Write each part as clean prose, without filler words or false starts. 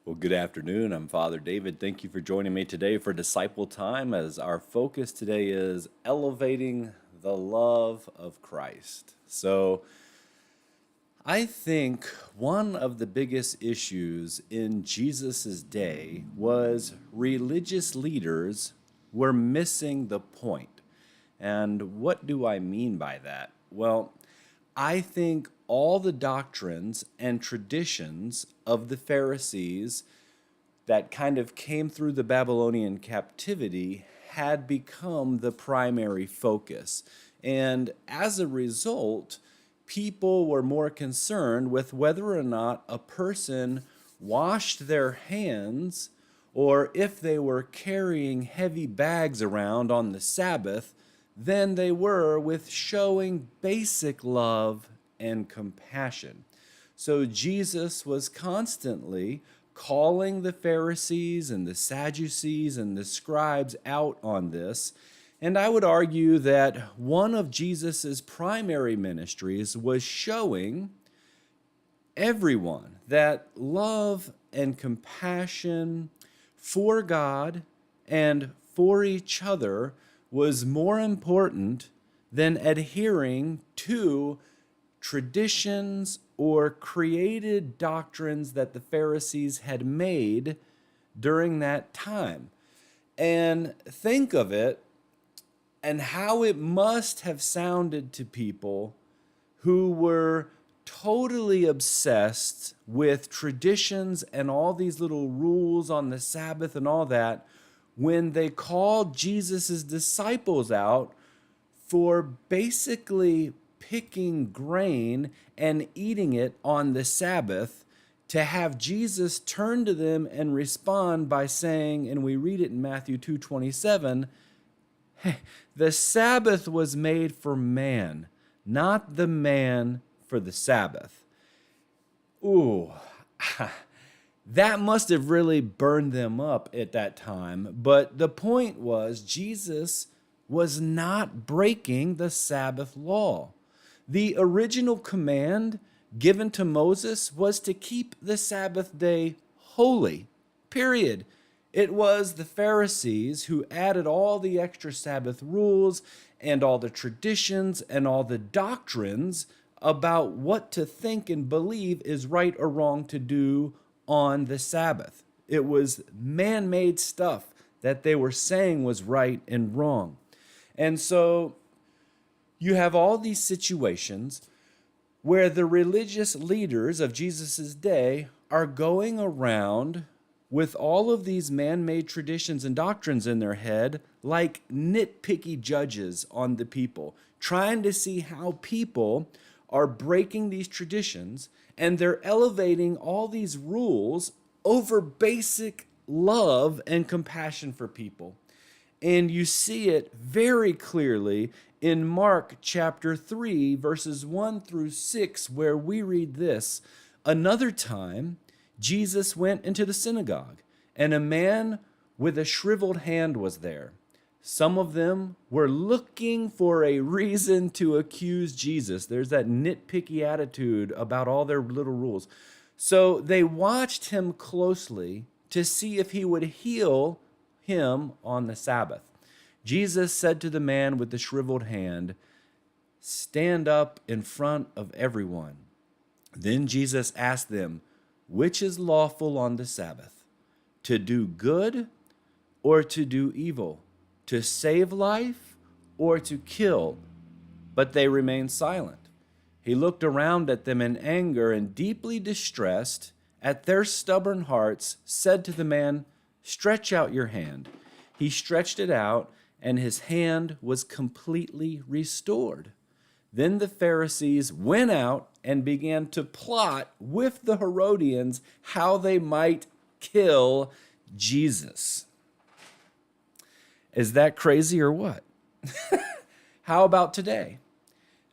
Well, good afternoon. I'm Father David. Thank you for joining me today for Disciple Time as our focus today is elevating the love of Christ. I think one of the biggest issues in Jesus's day was religious leaders were missing the point. And what do I mean by that? Well, I think all the doctrines and traditions of the Pharisees that kind of came through the Babylonian captivity had become the primary focus. And as a result, people were more concerned with whether or not a person washed their hands or if they were carrying heavy bags around on the Sabbath than they were with showing basic love and compassion. So Jesus was constantly calling the Pharisees and the Sadducees and the scribes out on this. And I would argue that one of Jesus's primary ministries was showing everyone that love and compassion for God and for each other was more important than adhering to traditions or created doctrines that the Pharisees had made during that time. And think of it and how it must have sounded to people who were totally obsessed with traditions and all these little rules on the Sabbath and all that when they called Jesus' disciples out for basically picking grain and eating it on the Sabbath, to have Jesus turn to them and respond by saying, and we read it in Matthew 2:27, hey, the Sabbath was made for man, not the man for the Sabbath. Ooh, that must have really burned them up at that time. But the point was, Jesus was not breaking the Sabbath law. The original command given to Moses was to keep the Sabbath day holy, period. It was the Pharisees who added all the extra Sabbath rules and all the traditions and all the doctrines about what to think and believe is right or wrong to do on the Sabbath. It was man-made stuff that they were saying was right and wrong. And so you have all these situations where the religious leaders of Jesus' day are going around with all of these man-made traditions and doctrines in their head like nitpicky judges on the people, trying to see how people are breaking these traditions, and they're elevating all these rules over basic love and compassion for people. And you see it very clearly in Mark chapter 3, verses 1 through 6, where we read this. Another time, Jesus went into the synagogue, and a man with a shriveled hand was there. Some of them were looking for a reason to accuse Jesus. There's that nitpicky attitude about all their little rules. So they watched him closely to see if he would heal him on the Sabbath. Jesus said to the man with the shriveled hand, "Stand up in front of everyone." Then Jesus asked them, "Which is lawful on the Sabbath, to do good or to do evil, to save life or to kill?" But they remained silent. He looked around at them in anger and, deeply distressed at their stubborn hearts, said to the man, "Stretch out your hand." He stretched it out, and his hand was completely restored. Then the Pharisees went out and began to plot with the Herodians how they might kill Jesus. Is that crazy or what? How about today?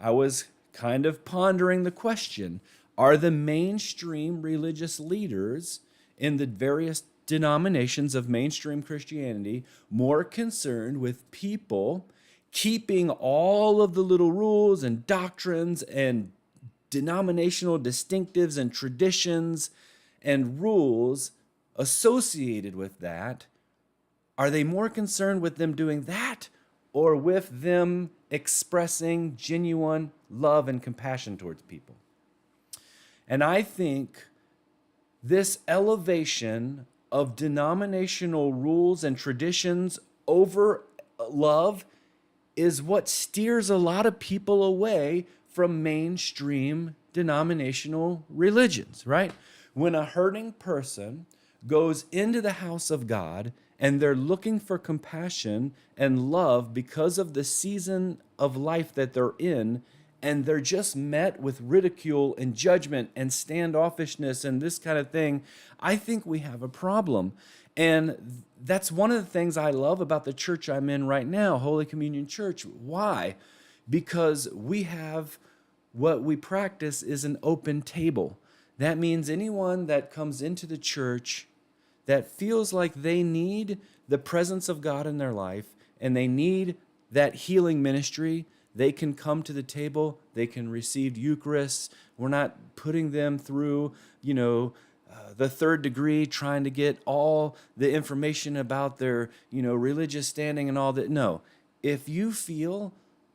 I was kind of pondering the question, are the mainstream religious leaders in the various denominations of mainstream Christianity more concerned with people keeping all of the little rules and doctrines and denominational distinctives and traditions and rules associated with that, are they more concerned with them doing that or with them expressing genuine love and compassion towards people? And I think this elevation of denominational rules and traditions over love is what steers a lot of people away from mainstream denominational religions, right? When a hurting person goes into the house of God and they're looking for compassion and love because of the season of life that they're in, and they're just met with ridicule and judgment and standoffishness and this kind of thing, I think we have a problem. And that's one of the things I love about the church I'm in right now, Holy Communion Church. Why? Because we have what we practice is an open table. That means anyone that comes into the church that feels like they need the presence of God in their life and they need that healing ministry, they can come to the table, they can receive Eucharist. We're not putting them through, the third degree, trying to get all the information about their, religious standing and all that. No, if you feel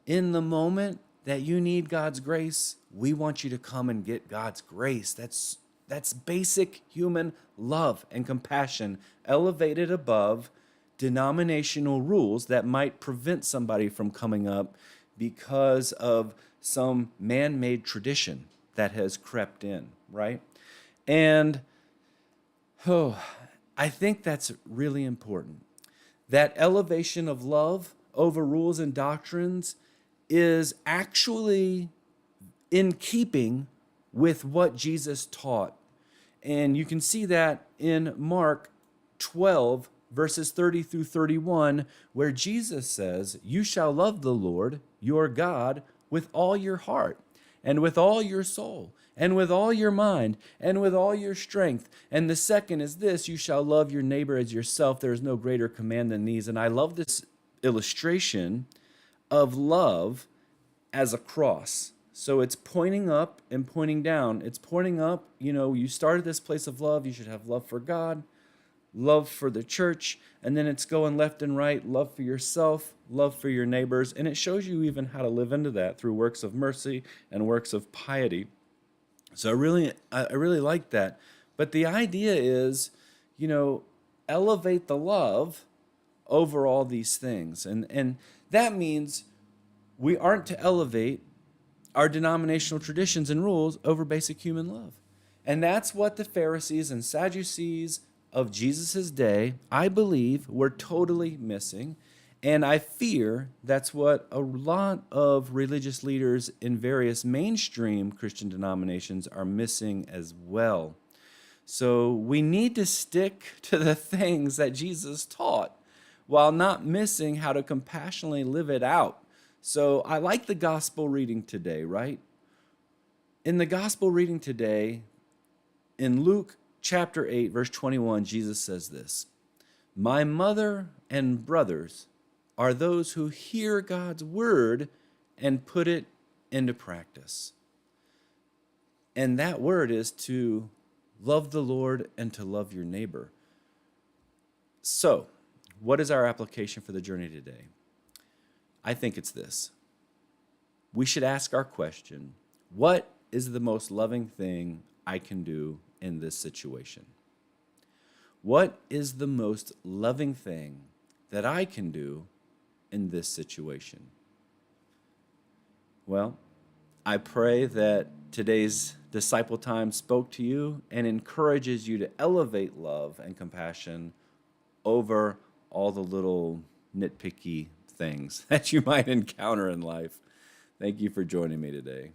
in the moment that you need God's grace, we want you to come and get God's grace. That's basic human love and compassion, elevated above denominational rules that might prevent somebody from coming up because of some man-made tradition that has crept in, right? And I think that's really important. That elevation of love over rules and doctrines is actually in keeping with what Jesus taught. And you can see that in Mark 12, verses 30 through 31, where Jesus says, "You shall love the Lord, your God, with all your heart, and with all your soul, and with all your mind, and with all your strength. And the second is this, you shall love your neighbor as yourself. There is no greater command than these." And I love this illustration of love as a cross. So it's pointing up and pointing down. It's pointing up, you started this place of love. You should have love for God, love for the church, and then it's going left and right, love for yourself, love for your neighbors, and it shows you even how to live into that through works of mercy and works of piety. So I really like that. But the idea is, elevate the love over all these things. And that means we aren't to elevate our denominational traditions and rules over basic human love. And that's what the Pharisees and Sadducees of Jesus' day, I believe, were totally missing. And I fear that's what a lot of religious leaders in various mainstream Christian denominations are missing as well. So we need to stick to the things that Jesus taught while not missing how to compassionately live it out. So I like the gospel reading today, right? In the gospel reading today, in Luke chapter 8, verse 21, Jesus says this, "My mother and brothers are those who hear God's word and put it into practice." And that word is to love the Lord and to love your neighbor. So, what is our application for the journey today? I think it's this. We should ask our question, what is the most loving thing I can do in this situation? What is the most loving thing that I can do in this situation? Well, I pray that today's disciple time spoke to you and encourages you to elevate love and compassion over all the little nitpicky things that you might encounter in life. Thank you for joining me today.